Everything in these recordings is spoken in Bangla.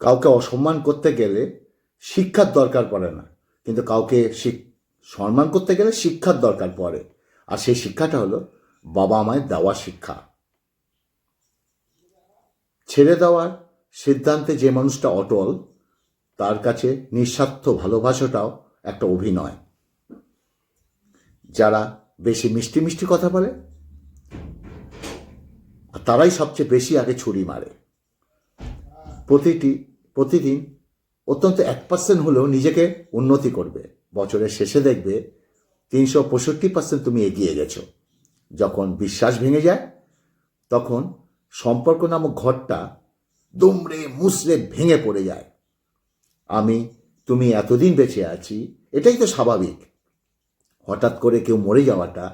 কাউকে অসম্মান করতে গেলে শিক্ষার দরকার পড়ে না, কিন্তু কাউকে সম্মান করতে গেলে শিক্ষার দরকার পড়ে। আর সেই শিক্ষাটা হলো বাবা মায়ের দেওয়া শিক্ষা। ছেড়ে দেওয়ার সিদ্ধান্তে যে মানুষটা অটল, তার কাছে নিঃস্বার্থ ভালোবাসাটাও একটা অভিনয়। যারা বেশি মিষ্টি মিষ্টি কথা বলে তারাই সবচেয়ে বেশি আগে ছুরি মারে। প্রতিদিন অত্যন্ত 1% হলেও নিজেকে উন্নতি করবে। বছরের শেষে দেখবে 365% তুমি এগিয়ে গেছো। যখন বিশ্বাস ভেঙে যায়, তখন সম্পর্ক নামক ঘরটা দুমড়ে মুচড়ে ভেঙে পড়ে যায়। তুমি এতদিন বেঁচে আছি, এটাই তো স্বাভাবিক। হঠাৎ করে কেউ মরে যাওয়াটা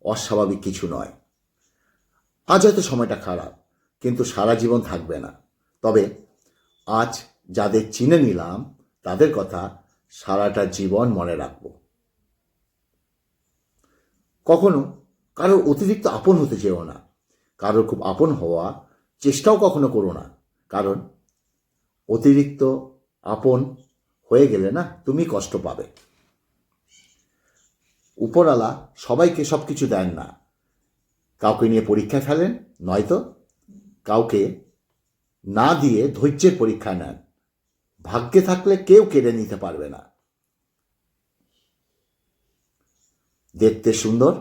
অস্বাভাবিক কিছু নয়। আজ হয়তো সময়টা খারাপ, কিন্তু সারা জীবন থাকবে না। তবে আজ যাদের চিনে নিলাম, তাদের কথা সারাটা জীবন মনে রাখব। কখনো কারোর অতিরিক্ত আপন হতে চেও না। কারোর খুব আপন হওয়া চেষ্টাও কখনো করো না, কারণ অতিরিক্ত আপন হয়ে গেলে না তুমি কষ্ট পাবে। উপরওয়ালা সবাইকে সব কিছু দেন না। কাউকে নিয়ে পরীক্ষায় ফেলেন, নয়তো কাউকে না দিয়ে ধৈর্যের পরীক্ষা নেন। ভাগ্যে থাকলে কেউ কেড়ে নিতে পারবে না। দেখতে সুন্দর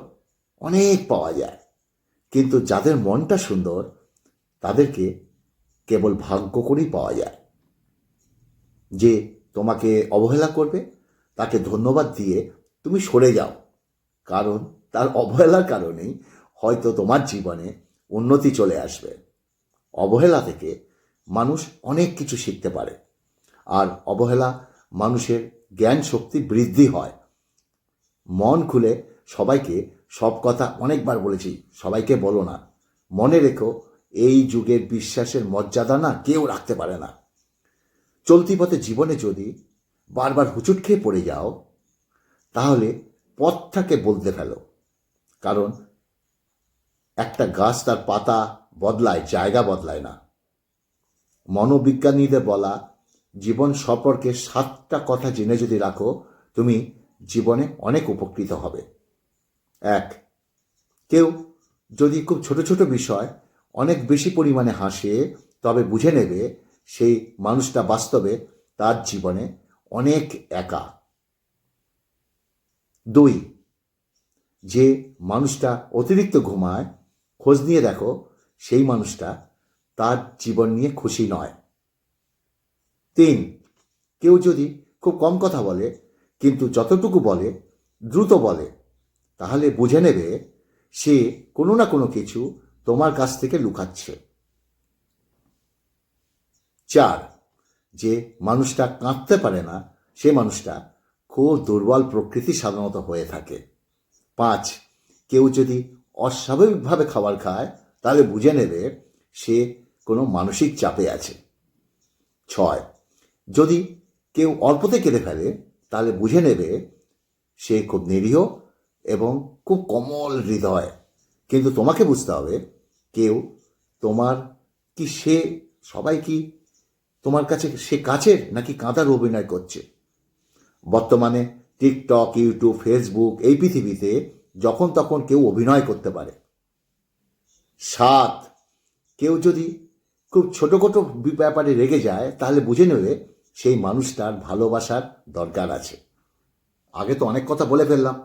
অনেক পাওয়া যায়, কিন্তু যাদের মনটা সুন্দর তাদেরকে কেবল ভাগ্য করেই পাওয়া যায়। যে তোমাকে অবহেলা করবে তাকে ধন্যবাদ দিয়ে তুমি সরে যাও, কারণ তার অবহেলার কারণেই হয়তো তোমার জীবনে উন্নতি চলে আসবে। অবহেলা থেকে মানুষ অনেক কিছু শিখতে পারে, আর অবহেলা মানুষের জ্ঞান শক্তি বৃদ্ধি হয়। মন খুলে সবাইকে সব কথা অনেকবার বলেছি, সবাইকে বলো না। মনে রেখো, এই যুগের বিশ্বাসের মর্যাদা না কেউ রাখতে পারে না। চলতি পথে জীবনে যদি বারবার হুচুট খেয়ে পড়ে যাও, তাহলে পথটাকে বদলে ফেলো। কারণ একটা গাছ তার পাতা বদলায়, জায়গা বদলায় না। মনোবিজ্ঞানীদের বলা জীবন সম্পর্কে 7টা কথা জেনে যদি রাখো, তুমি জীবনে অনেক উপকৃত হবে। 1, কেউ যদি খুব ছোট ছোট বিষয় অনেক বেশি পরিমাণে হাসে, তবে বুঝে নেবে সেই মানুষটা বাস্তবে তার জীবনে অনেক একা। 2, যে মানুষটা অতিরিক্ত ঘুমায়, খোঁজ নিয়ে দেখো সেই মানুষটা তার জীবন নিয়ে খুশি নয়। 3, কেউ যদি খুব কম কথা বলে, কিন্তু যতটুকু বলে দ্রুত বলে, তাহলে বুঝে নেবে সে কোনো না কোনো কিছু তোমার কাছ থেকে লুকাচ্ছে। 4, যে মানুষটা কাঁদতে পারে না, সে মানুষটা খুব দুর্বল প্রকৃতি সাধারণত হয়ে থাকে। 5, কেউ যদি অস্বাভাবিকভাবে খাবার খায়, তাহলে বুঝে নেবে সে কোনো মানসিক চাপে আছে। 6, যদি কেউ অল্পতে কেঁদে ফেলে, তাহলে বুঝে নেবে সে খুব নিরীহ এবং খুব কোমল হৃদয়। কিন্তু তোমাকে বুঝতে হবে, কেউ তোমার কি সে সবাই কি তোমার কাছে সে কাছের নাকি কাঁদার অভিনয় করছে। বর্তমানে টিকটক, ইউটিউব, ফেসবুক, এই পৃথিবীতে যখন তখন কেউ অভিনয় করতে পারে। 7, কেউ যদি খুব ছোটোখাটো ব্যাপারে রেগে যায়, তাহলে বুঝে নেবে সেই মানুষটার ভালোবাসার দরকার আছে। আগে তো অনেক কথা বলে ফেললাম,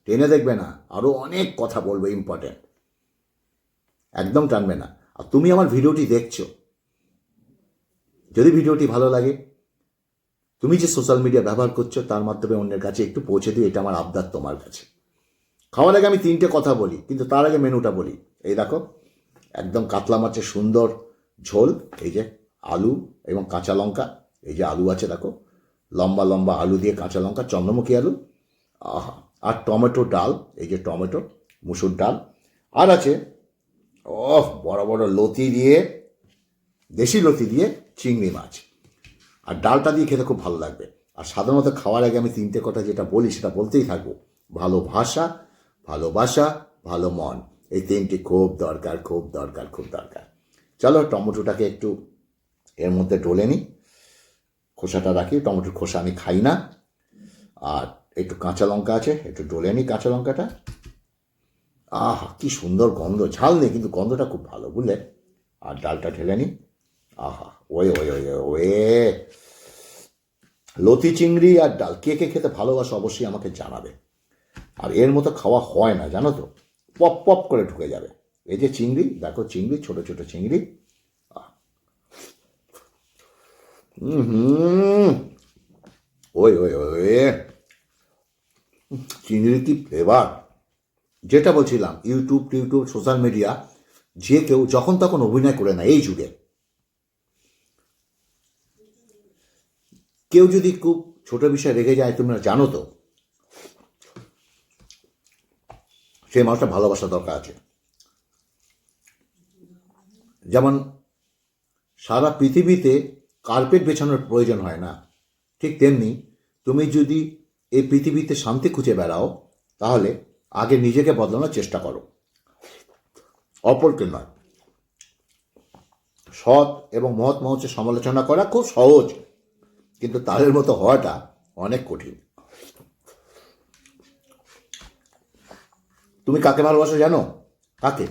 টেনে দেখবে না, আরও অনেক কথা বলবে ইম্পর্টেন্ট, একদম টানবে না। আর তুমি আমার ভিডিওটি দেখছো, যদি ভিডিওটি ভালো লাগে, তুমি যে সোশ্যাল মিডিয়া ব্যবহার করছো তার মাধ্যমে অন্যের কাছে একটু পৌঁছে দিও, এটা আমার আবদার তোমার কাছে। খাওয়ার আগে আমি 3টে কথা বলি, কিন্তু তার আগে মেনুটা বলি। এই দেখো, একদম কাতলা মাছের সুন্দর ঝোল, এই যে আলু এবং কাঁচা লঙ্কা, এই যে আলু আছে দেখো, লম্বা লম্বা আলু দিয়ে কাঁচা লঙ্কা, চন্দ্রমুখী আলু, আহা। আর টমেটো ডাল, এই যে টমেটো মুসুর ডাল, আর আছে বড় বড় লতি দিয়ে, দেশি লতি দিয়ে চিংড়ি মাছ। আর ডালটা দিয়ে খেতে খুব ভালো লাগবে। আর সাধারণত খাওয়ার আগে আমি 3টে কথা যেটা বলি সেটা বলতেই থাকবো। ভালো ভাষা, ভালোবাসা, ভালো মন, এই 3টি খুব দরকার, খুব দরকার, খুব দরকার। চলো টমেটোটাকে একটু এর মধ্যে ডলে নিই। খোসাটা রাখি। টমেটোর খোসা আমি খাই না। আর একটু কাঁচা লঙ্কা আছে, একটু ডলে নিই কাঁচা লঙ্কাটা। আহা, কি সুন্দর গন্ধ! ঝাল নেই কিন্তু গন্ধটা খুব ভালো, বুঝলে? আর ডালটা ঢেলে নিই। আহা, ওয়ে ওয়ে ওয়ে ওয়ে, লতি চিংড়ি আর ডাল কে কে খেতে ভালোবাসো অবশ্যই আমাকে জানাবে। আর এর মতো খাওয়া হয় না, জানো তো, পপ পপ করে ঢুকে যাবে। এই যে চিংড়ি, দেখো চিংড়ি, ছোট ছোট চিংড়ি। হুম, ওই ওই ওই, চিংড়ির কি ফ্লেভার! যেটা বলছিলাম, ইউটিউব টিউটিউব সোশ্যাল মিডিয়া, যে কেউ যখন তখন অভিনয় করে না এই যুগে। কেউ যদি খুব ছোট বিষয়ে রেগে যায়, তোমরা জানো তো, সেই মানুষটা ভালোবাসা দরকার আছে। যেমন সারা পৃথিবীতে কার্পেট বেছানোর প্রয়োজন হয় না, ঠিক তেমনি তুমি যদি এই পৃথিবীতে শান্তি খুঁজে বেড়াও, তাহলে আগে নিজেকে বদলানোর চেষ্টা করো, অপরকে নয়। সৎ এবং মহৎ মানুষের সমালোচনা করা খুব সহজ, কিন্তু তাদের মতো হওয়াটা অনেক কঠিন। তুমি কাকে ভালোবাসো জানো? কাকে?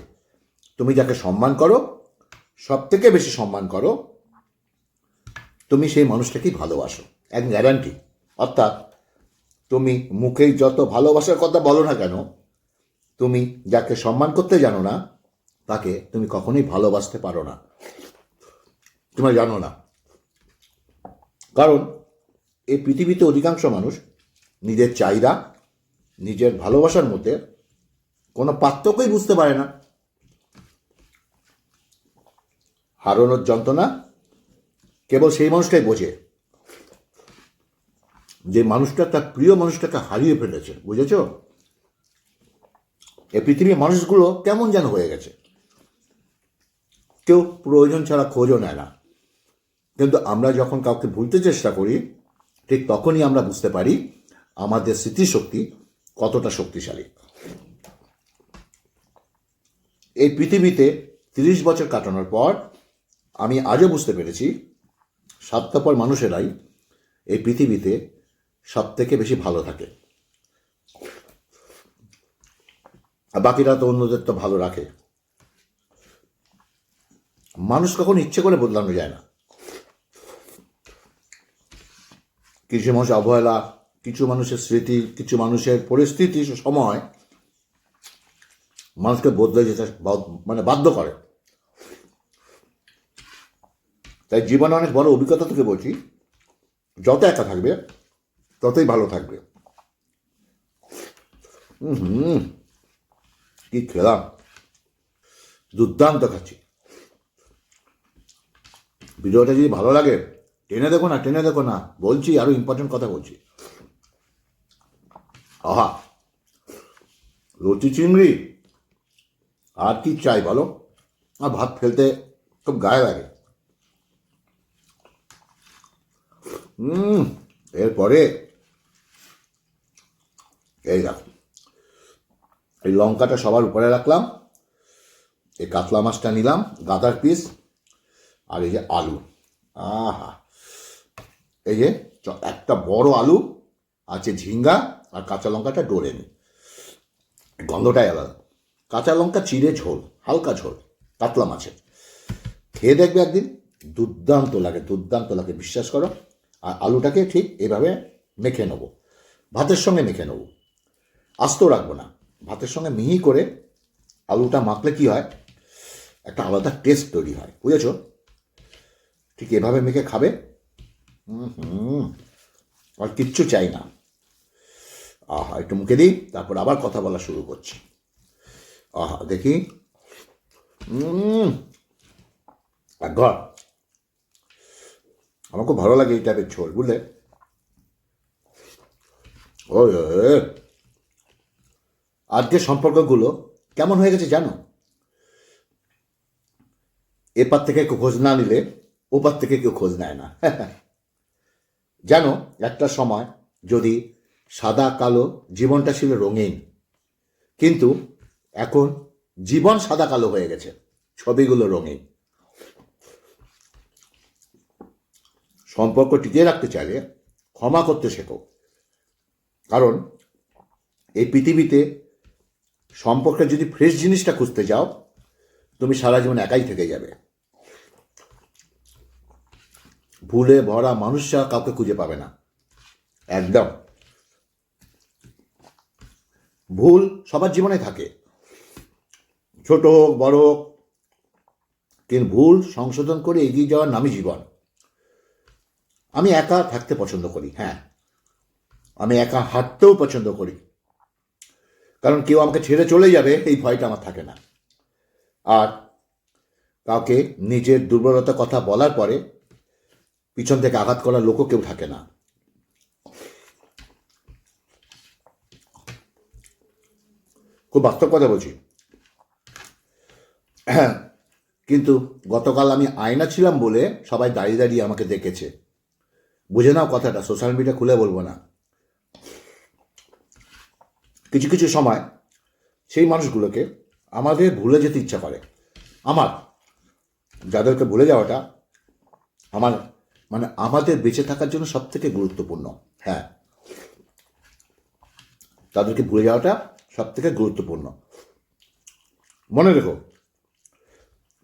তুমি যাকে সম্মান করো, সব থেকে বেশি সম্মান করো, তুমি সেই মানুষটাকেই ভালোবাসো, এক গ্যারান্টি। অর্থাৎ তুমি মুখেই যত ভালোবাসার কথা বলো না কেন, তুমি যাকে সম্মান করতে জানো না, তাকে তুমি কখনোই ভালোবাসতে পারো না। তোমরা জানো না, কারণ এই পৃথিবীতে অধিকাংশ মানুষ নিজের চাহিদা, নিজের ভালোবাসার মধ্যে কোনো পার্থক্যই বুঝতে পারে না। হারানোর যন্ত্রণা কেবল সেই মানুষটাই বোঝে, যে মানুষটা তার প্রিয় মানুষটাকে হারিয়ে ফেলেছে, বুঝেছ? এই পৃথিবীর মানুষগুলো কেমন যেন হয়ে গেছে, কেউ প্রয়োজন ছাড়া খোঁজও নেয় না। কিন্তু আমরা যখন কাউকে ভুলতে চেষ্টা করি, ঠিক তখনই আমরা বুঝতে পারি আমাদের স্মৃতিশক্তি কতটা শক্তিশালী। এই পৃথিবীতে 30 বছর কাটানোর পর আমি আজও বুঝতে পেরেছি, স্বার্থপর মানুষেরাই এই পৃথিবীতে সব থেকে বেশি ভালো থাকে, আর বাকিরা তো অন্যদের তো ভালো রাখে। মানুষ কখনো ইচ্ছে করে বদলানো যায় না। কিছু মানুষ অবহেলা, কিছু মানুষের স্মৃতি, কিছু মানুষের পরিস্থিতি, সময় মানুষকে বদলে যেতে মানে বাধ্য করে। তাই জীবনে অনেক বড় অভিজ্ঞতা থেকে বলছি, যত একা থাকবে ততই ভালো থাকবে। হুম, কি খেলাম! দুর্দান্ত খাচ্ছি। ভিডিওটা যদি ভালো লাগে টেনে দেখো না, টেনে দেখো না, বলছি আরো ইম্পর্টেন্ট কথা বলছি। আহা, লতি চিংড়ি আর কি চাই বলো? আর ভাত ফেলতে খুব গায়ে লাগে। এরপরে এই দেখো, এই লঙ্কাটা সবার উপরে রাখলাম, এই কাতলা মাছটা নিলাম গাদার পিস, আর এই যে আলু, আহা, এই যে একটা বড় আলু আছে, ঝিঙ্গা আর কাঁচা লঙ্কাটা ডলে নি, গন্ধটাই আলাদা। কাঁচা লঙ্কা চিড়ে ঝোল, হালকা ঝোল কাতলা মাছের, খেয়ে দেখবে একদিন, দুর্দান্ত লাগে, দুর্দান্ত লাগে, বিশ্বাস করো। আর আলুটাকে ঠিক এভাবে মেখে নেবো, ভাতের সঙ্গে মেখে নেবো, আস্ত রাখবো না, ভাতের সঙ্গে মিহি করে আলুটা মাখলে কি হয়, একটা আলাদা টেস্ট তৈরি হয়, বুঝেছ? ঠিক এভাবে মেখে খাবে, আর কিচ্ছু চাই না। আহা, একটু মুখে দিই, তারপর আবার কথা বলা শুরু করছি। আহা, দেখি, একঘর। আমার খুব ভালো লাগে এই টাইপের ঝোল, বুঝলে? ও, আজকের সম্পর্কগুলো কেমন হয়ে গেছে জানো? এপার থেকে কেউ খোঁজ না নিলে ওপার থেকে কেউ খোঁজ নেয় না। জানো, একটা সময় যদি সাদা কালো জীবনটা ছিল রঙিন, কিন্তু এখন জীবন সাদা কালো হয়ে গেছে, ছবিগুলো রঙিন। সম্পর্ক টিকিয়ে রাখতে চাইলে ক্ষমা করতে শেখো। কারণ এই পৃথিবীতে সম্পর্কে যদি ফ্রেশ জিনিসটা খুঁজতে যাও, তুমি সারা জীবন একাই থেকে যাবে। ভুলে ভরা মানুষরা কাউকে খুঁজে পাবে না, একদম। ভুল সবার জীবনে থাকে, ছোট হোক বড় হোক, কিন্তু ভুল সংশোধন করে এগিয়ে যাওয়ার নামই জীবন। আমি একা থাকতে পছন্দ করি, হ্যাঁ, আমি একা হাঁটতেও পছন্দ করি, কারণ কেউ আমাকে ছেড়ে চলে যাবে এই ভয়টা আমার থাকে না। আর কাউকে নিজের দুর্বলতার কথা বলার পরে পিছন থেকে আঘাত করার লোকও কেউ থাকে না। খুব বাস্তব কথা বলছি। হ্যাঁ, কিন্তু গতকাল আমি আয়না ছিলাম বলে সবাই দাঁড়িয়ে দাঁড়িয়ে আমাকে দেখেছে। বুঝে নাও কথাটা, সোশ্যাল মিডিয়া খুলে বলবো না। কিছু কিছু সময় সেই মানুষগুলোকে আমাদের ভুলে যেতে ইচ্ছা করে। আমার যাদেরকে ভুলে যাওয়াটা আমার আমাদের বেঁচে থাকার জন্য সব থেকে গুরুত্বপূর্ণ। হ্যাঁ, তাদেরকে ভুলে যাওয়াটা সব থেকে গুরুত্বপূর্ণ। মনে রেখো,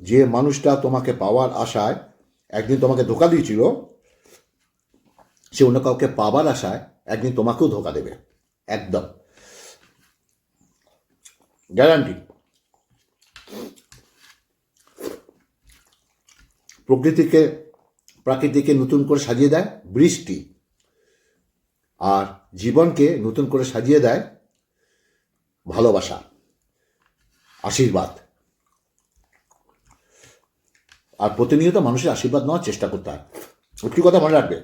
যে মানুষটা তোমাকে পাওয়ার আশায় একদিন তোমাকে ধোকা দিয়েছিল, সে অন্য কাউকে পাবার আশায় একদিন তোমাকেও ধোকা দেবে, একদম গ্যারান্টি। প্রাকৃতিকে নতুন করে সাজিয়ে দেয় বৃষ্টি, আর জীবনকে নতুন করে সাজিয়ে দেয় ভালোবাসা, আশীর্বাদ। আর প্রতিনিয়ত মানুষের আশীর্বাদ নেওয়ার চেষ্টা করতে হয়। একটি কথা মনে রাখবে,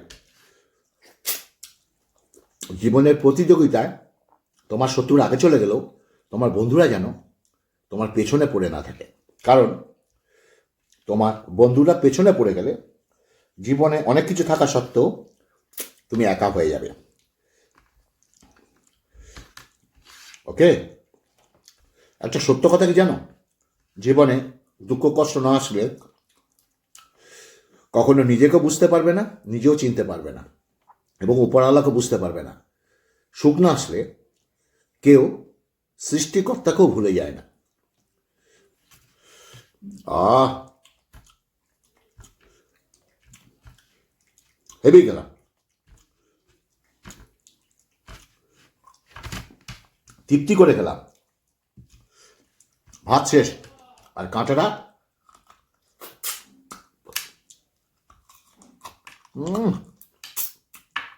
জীবনের প্রতিযোগিতায় তোমার শত্রুর আগে চলে গেলেও তোমার বন্ধুরা যেন তোমার পেছনে পড়ে না থাকে। কারণ তোমার বন্ধুরা পেছনে পড়ে গেলে জীবনে অনেক কিছু থাকা সত্ত্বেও তুমি একা হয়ে যাবে। ওকে, একটা সত্য কথা কি জানো, জীবনে দুঃখ কষ্ট না আসলে কখনো নিজেকেও বুঝতে পারবে না, নিজেও চিনতে পারবে না, এবং উপরওয়ালাকেও বুঝতে পারবে না। সুখ না আসলে কেউ সৃষ্টিকর্তাকেও ভুলে যায় না। হেবি গেলাম, তৃপ্তি করে খেলাম, ভাত শেষ, আর কাঁটাটা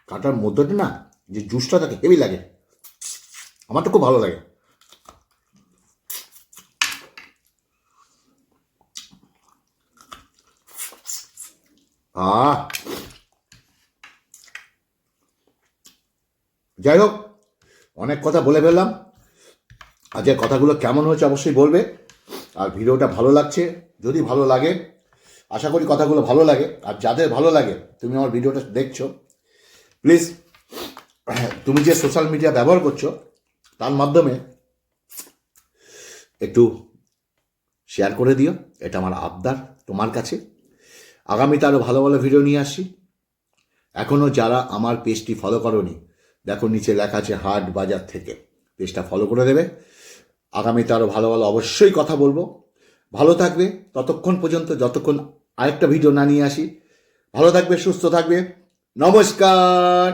কাঁটার মধ্যটা না যে জুসটা থাকে হেভি লাগে, আমার তো খুব ভালো লাগে। যাই হোক, অনেক কথা বলে ফেললাম। আজকের কথাগুলো কেমন হয়েছে অবশ্যই বলবে। আর ভিডিওটা ভালো লাগছে, যদি ভালো লাগে, আশা করি কথাগুলো ভালো লাগে। আর যাদের ভালো লাগে, তুমি আমার ভিডিওটা দেখছো, প্লিজ তুমি যে সোশ্যাল মিডিয়া ব্যবহার করছো তার মাধ্যমে একটু শেয়ার করে দিও, এটা আমার আবদার তোমার কাছে। আগামীতে আরও ভালো ভালো ভিডিও নিয়ে আসি। এখনও যারা আমার পেজটি ফলো করোনি, দেখো নিচে লেখা আছে হাট বাজার থেকে, পেজটা ফলো করে দেবে। আগামীতে আরও ভালো ভালো অবশ্যই কথা বলবো। ভালো থাকবে ততক্ষণ পর্যন্ত, যতক্ষণ আরেকটা ভিডিও না নিয়ে আসি। ভালো থাকবে, সুস্থ থাকবে, নমস্কার।